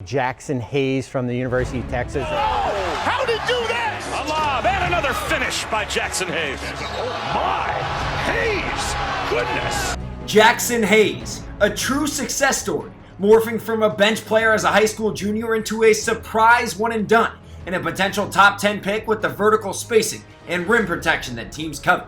Jaxson Hayes from the University of Texas. Oh, how'd he do that? A lob and another finish by Jaxson Hayes. Oh my, Hayes, goodness. Jaxson Hayes, a true success story, morphing from a bench player as a high school junior into a surprise one and done, and a potential top 10 pick with the vertical spacing and rim protection that teams covet.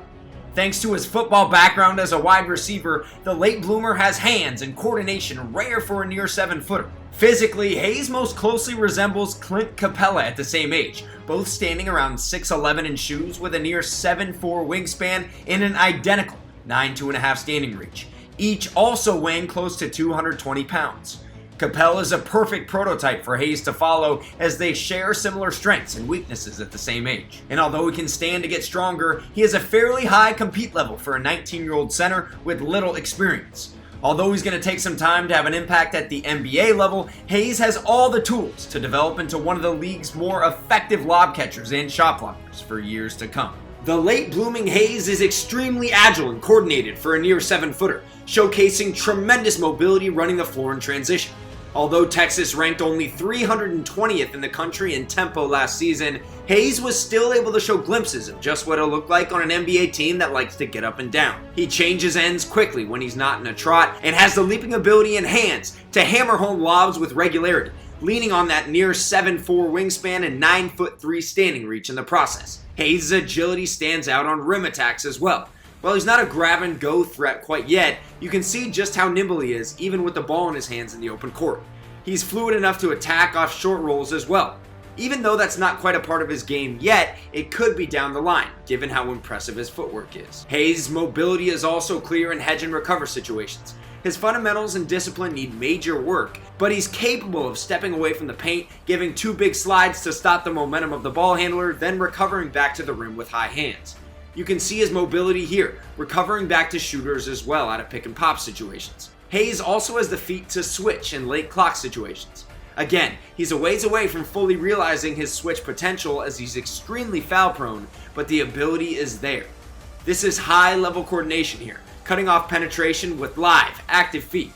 Thanks to his football background as a wide receiver, the late bloomer has hands and coordination rare for a near 7-footer. Physically, Hayes most closely resembles Clint Capela at the same age, both standing around 6'11" in shoes with a near 7'4" wingspan and an identical 9'2.5" standing reach, each also weighing close to 220 pounds. Capela is a perfect prototype for Hayes to follow as they share similar strengths and weaknesses at the same age. And although he can stand to get stronger, he has a fairly high compete level for a 19-year-old center with little experience. Although he's going to take some time to have an impact at the NBA level, Hayes has all the tools to develop into one of the league's more effective lob catchers and shot blockers for years to come. The late blooming Hayes is extremely agile and coordinated for a near 7-footer, showcasing tremendous mobility running the floor in transition. Although Texas ranked only 320th in the country in tempo last season, Hayes was still able to show glimpses of just what it'll look like on an NBA team that likes to get up and down. He changes ends quickly when he's not in a trot and has the leaping ability and hands to hammer home lobs with regularity, leaning on that near 7'4" wingspan and 9'3" standing reach in the process. Hayes' agility stands out on rim attacks as well. While he's not a grab-and-go threat quite yet, you can see just how nimble he is, even with the ball in his hands in the open court. He's fluid enough to attack off short rolls as well. Even though that's not quite a part of his game yet, it could be down the line, given how impressive his footwork is. Hayes' mobility is also clear in hedge and recover situations. His fundamentals and discipline need major work, but he's capable of stepping away from the paint, giving 2 big slides to stop the momentum of the ball handler, then recovering back to the rim with high hands. You can see his mobility here, recovering back to shooters as well out of pick and pop situations. Hayes also has the feet to switch in late clock situations. Again, he's a ways away from fully realizing his switch potential as he's extremely foul prone, but the ability is there. This is high level coordination here, cutting off penetration with live, active feet.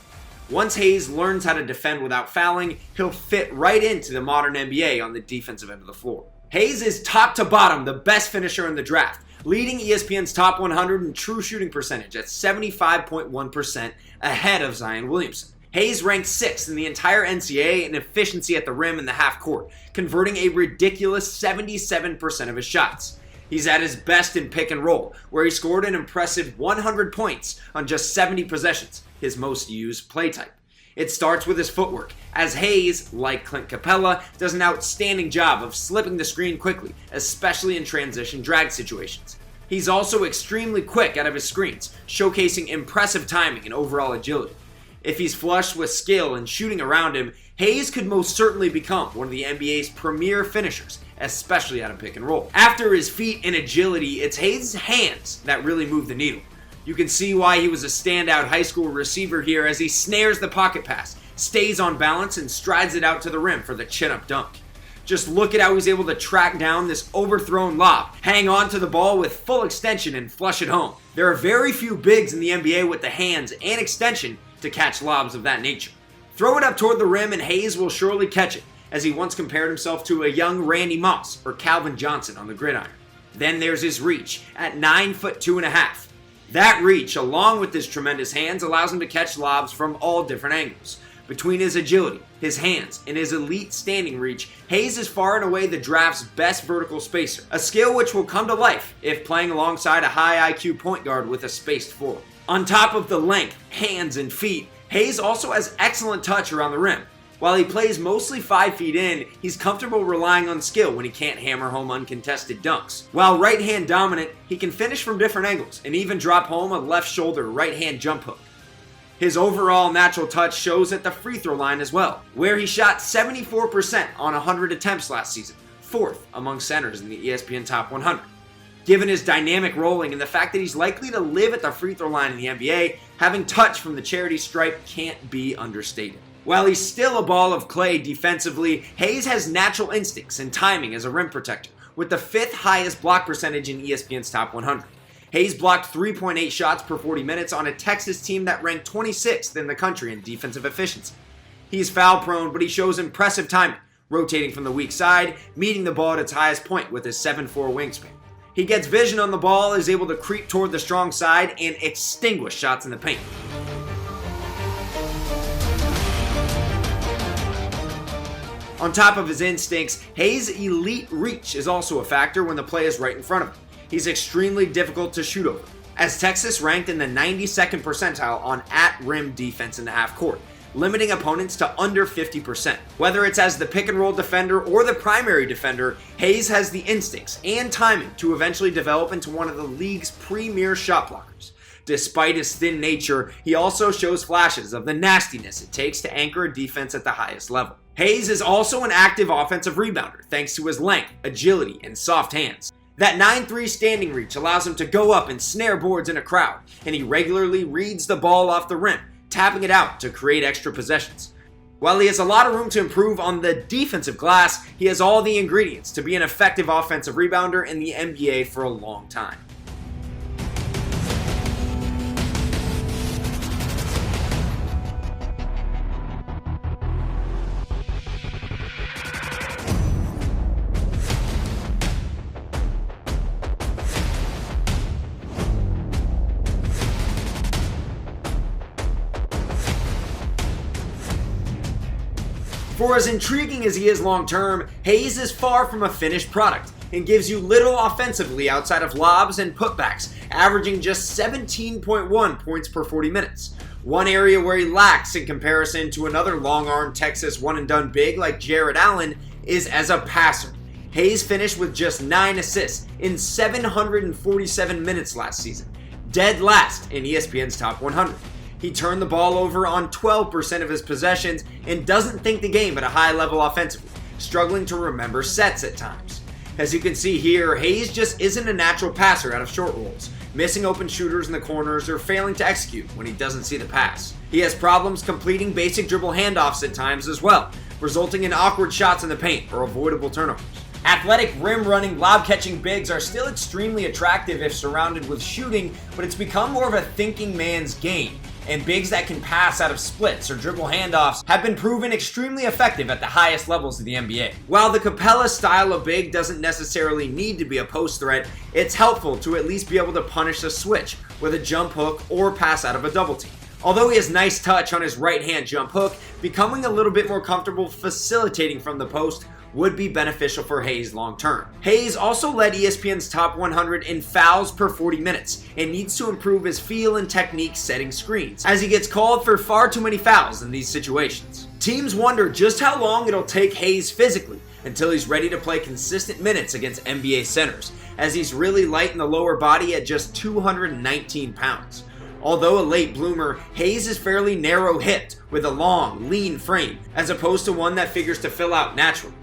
Once Hayes learns how to defend without fouling, he'll fit right into the modern NBA on the defensive end of the floor. Hayes is top to bottom the best finisher in the draft, leading ESPN's top 100 in true shooting percentage at 75.1% ahead of Zion Williamson. Hayes ranked 6th in the entire NCAA in efficiency at the rim in the half court, converting a ridiculous 77% of his shots. He's at his best in pick and roll, where he scored an impressive 100 points on just 70 possessions, his most used play type. It starts with his footwork, as Hayes, like Clint Capela, does an outstanding job of slipping the screen quickly, especially in transition drag situations. He's also extremely quick out of his screens, showcasing impressive timing and overall agility. If he's flushed with skill and shooting around him, Hayes could most certainly become one of the NBA's premier finishers, especially out of pick and roll. After his feet and agility, it's Hayes' hands that really move the needle. You can see why he was a standout high school receiver here as he snares the pocket pass, stays on balance, and strides it out to the rim for the chin-up dunk. Just look at how he's able to track down this overthrown lob, hang on to the ball with full extension, and flush it home. There are very few bigs in the NBA with the hands and extension to catch lobs of that nature. Throw it up toward the rim and Hayes will surely catch it, as he once compared himself to a young Randy Moss or Calvin Johnson on the gridiron. Then there's his reach at 9'2.5". That reach, along with his tremendous hands, allows him to catch lobs from all different angles. Between his agility, his hands, and his elite standing reach, Hayes is far and away the draft's best vertical spacer, a skill which will come to life if playing alongside a high IQ point guard with a spaced floor. On top of the length, hands, and feet, Hayes also has excellent touch around the rim. While he plays mostly 5 feet in, he's comfortable relying on skill when he can't hammer home uncontested dunks. While right-hand dominant, he can finish from different angles and even drop home a left shoulder right-hand jump hook. His overall natural touch shows at the free throw line as well, where he shot 74% on 100 attempts last season, 4th among centers in the ESPN Top 100. Given his dynamic rolling and the fact that he's likely to live at the free throw line in the NBA, having touch from the charity stripe can't be understated. While he's still a ball of clay defensively, Hayes has natural instincts and timing as a rim protector, with the 5th highest block percentage in ESPN's Top 100. Hayes blocked 3.8 shots per 40 minutes on a Texas team that ranked 26th in the country in defensive efficiency. He's foul prone, but he shows impressive timing, rotating from the weak side, meeting the ball at its highest point with his 7'4" wingspan. He gets vision on the ball, is able to creep toward the strong side, and extinguish shots in the paint. On top of his instincts, Hayes' elite reach is also a factor when the play is right in front of him. He's extremely difficult to shoot over, as Texas ranked in the 92nd percentile on at-rim defense in the half court, limiting opponents to under 50%. Whether it's as the pick-and-roll defender or the primary defender, Hayes has the instincts and timing to eventually develop into one of the league's premier shot blockers. Despite his thin nature, he also shows flashes of the nastiness it takes to anchor a defense at the highest level. Hayes is also an active offensive rebounder thanks to his length, agility, and soft hands. That 9'3" standing reach allows him to go up and snare boards in a crowd, and he regularly reads the ball off the rim, tapping it out to create extra possessions. While he has a lot of room to improve on the defensive glass, he has all the ingredients to be an effective offensive rebounder in the NBA for a long time. For as intriguing as he is long-term, Hayes is far from a finished product and gives you little offensively outside of lobs and putbacks, averaging just 17.1 points per 40 minutes. One area where he lacks in comparison to another long-arm Texas one-and-done big like Jarrett Allen is as a passer. Hayes finished with just 9 assists in 747 minutes last season, dead last in ESPN's top 100. He turned the ball over on 12% of his possessions and doesn't think the game at a high level offensively, struggling to remember sets at times. As you can see here, Hayes just isn't a natural passer out of short rolls, missing open shooters in the corners or failing to execute when he doesn't see the pass. He has problems completing basic dribble handoffs at times as well, resulting in awkward shots in the paint or avoidable turnovers. Athletic rim-running, lob-catching bigs are still extremely attractive if surrounded with shooting, but it's become more of a thinking man's game, and bigs that can pass out of splits or dribble handoffs have been proven extremely effective at the highest levels of the NBA. While the Capela style of big doesn't necessarily need to be a post threat, it's helpful to at least be able to punish a switch with a jump hook or pass out of a double team. Although he has nice touch on his right-hand jump hook, becoming a little bit more comfortable facilitating from the post would be beneficial for Hayes long term. Hayes also led ESPN's top 100 in fouls per 40 minutes and needs to improve his feel and technique setting screens, as he gets called for far too many fouls in these situations. Teams wonder just how long it'll take Hayes physically until he's ready to play consistent minutes against NBA centers, as he's really light in the lower body at just 219 pounds. Although a late bloomer, Hayes is fairly narrow-hipped with a long, lean frame, as opposed to one that figures to fill out naturally.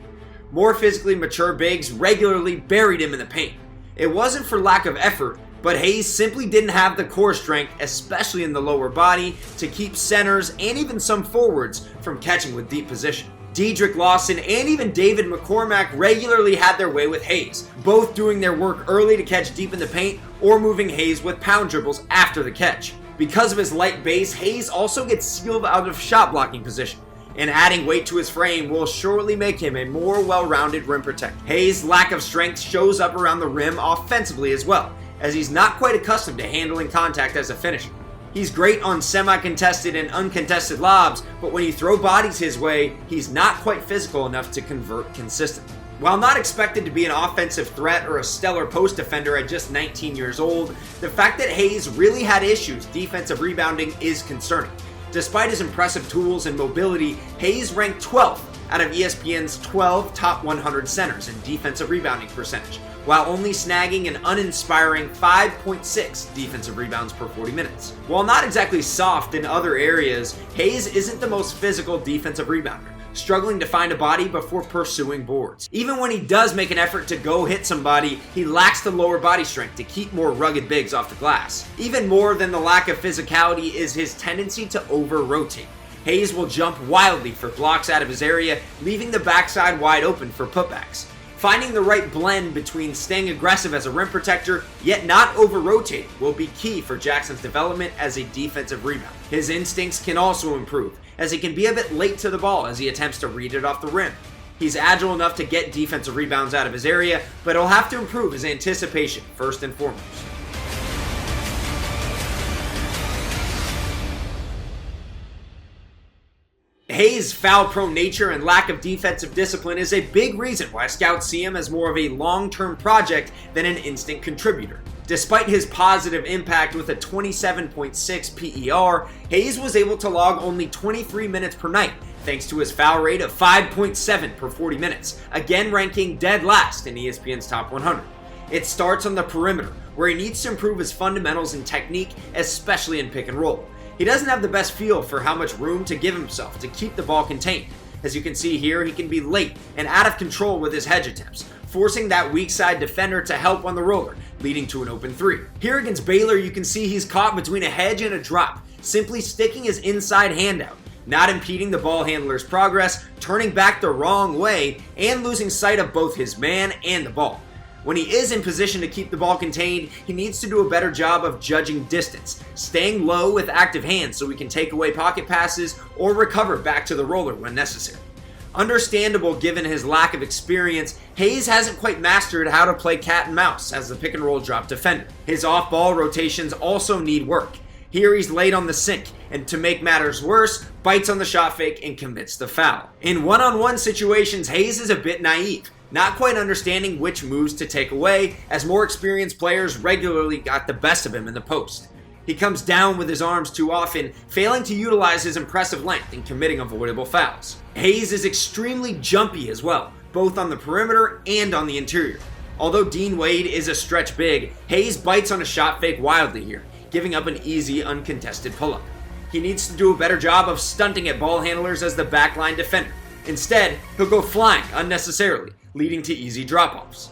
More physically mature bigs regularly buried him in the paint. It wasn't for lack of effort, but Hayes simply didn't have the core strength, especially in the lower body, to keep centers and even some forwards from catching with deep position. Dedrick Lawson and even David McCormack regularly had their way with Hayes, both doing their work early to catch deep in the paint or moving Hayes with pound dribbles after the catch. Because of his light base, Hayes also gets sealed out of shot blocking position, and adding weight to his frame will surely make him a more well-rounded rim protector. Hayes' lack of strength shows up around the rim offensively as well, as he's not quite accustomed to handling contact as a finisher. He's great on semi-contested and uncontested lobs, but when you throw bodies his way, he's not quite physical enough to convert consistently. While not expected to be an offensive threat or a stellar post defender at just 19 years old, the fact that Hayes really had issues defensive rebounding is concerning. Despite his impressive tools and mobility, Hayes ranked 12th out of ESPN's 12 top 100 centers in defensive rebounding percentage, while only snagging an uninspiring 5.6 defensive rebounds per 40 minutes. While not exactly soft in other areas, Hayes isn't the most physical defensive rebounder, struggling to find a body before pursuing boards. Even when he does make an effort to go hit somebody, he lacks the lower body strength to keep more rugged bigs off the glass. Even more than the lack of physicality is his tendency to over-rotate. Hayes will jump wildly for blocks out of his area, leaving the backside wide open for putbacks. Finding the right blend between staying aggressive as a rim protector, yet not over-rotating, will be key for Jackson's development as a defensive rebounder. His instincts can also improve, as he can be a bit late to the ball as he attempts to read it off the rim. He's agile enough to get defensive rebounds out of his area, but he'll have to improve his anticipation first and foremost. Hayes' foul-prone nature and lack of defensive discipline is a big reason why scouts see him as more of a long-term project than an instant contributor. Despite his positive impact with a 27.6 PER, Hayes was able to log only 23 minutes per night, thanks to his foul rate of 5.7 per 40 minutes, again ranking dead last in ESPN's top 100. It starts on the perimeter, where he needs to improve his fundamentals and technique, especially in pick and roll. He doesn't have the best feel for how much room to give himself to keep the ball contained. As you can see here, he can be late and out of control with his hedge attempts, forcing that weak side defender to help on the roller, leading to an open three. Here against Baylor, you can see he's caught between a hedge and a drop, simply sticking his inside hand out, not impeding the ball handler's progress, turning back the wrong way, and losing sight of both his man and the ball. When he is in position to keep the ball contained, he needs to do a better job of judging distance, staying low with active hands so he can take away pocket passes or recover back to the roller when necessary. Understandable given his lack of experience, Hayes hasn't quite mastered how to play cat and mouse as the pick and roll drop defender. His off-ball rotations also need work. Here he's late on the sink, and to make matters worse, bites on the shot fake and commits the foul. In one-on-one situations, Hayes is a bit naive, not quite understanding which moves to take away, as more experienced players regularly got the best of him in the post. He comes down with his arms too often, failing to utilize his impressive length and committing avoidable fouls. Hayes is extremely jumpy as well, both on the perimeter and on the interior. Although Dean Wade is a stretch big, Hayes bites on a shot fake wildly here, giving up an easy, uncontested pull-up. He needs to do a better job of stunting at ball handlers as the backline defender. Instead, he'll go flying unnecessarily, leading to easy drop-offs.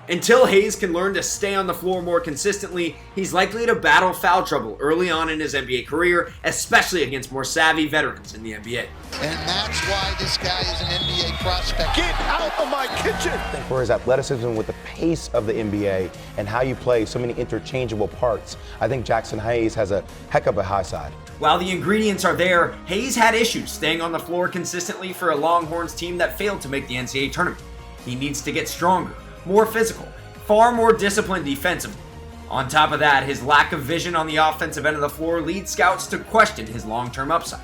Until Hayes can learn to stay on the floor more consistently, he's likely to battle foul trouble early on in his NBA career, especially against more savvy veterans in the NBA. And that's why this guy is an NBA prospect. Get out of my kitchen! For his athleticism with the pace of the NBA and how you play so many interchangeable parts, I think Jaxson Hayes has a heck of a high side. While the ingredients are there, Hayes had issues staying on the floor consistently for a Longhorns team that failed to make the NCAA tournament. He needs to get stronger, more physical, far more disciplined defensively. On top of that, his lack of vision on the offensive end of the floor leads scouts to question his long-term upside.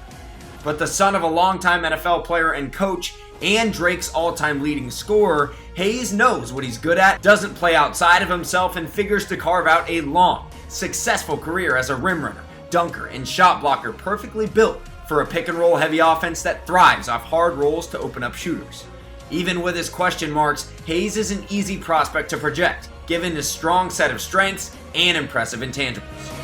But the son of a longtime NFL player and coach, and Drake's all-time leading scorer, Hayes knows what he's good at, doesn't play outside of himself, and figures to carve out a long, successful career as a rim runner, dunker, and shot blocker perfectly built for a pick-and-roll heavy offense that thrives off hard rolls to open up shooters. Even with his question marks, Hayes is an easy prospect to project, given his strong set of strengths and impressive intangibles.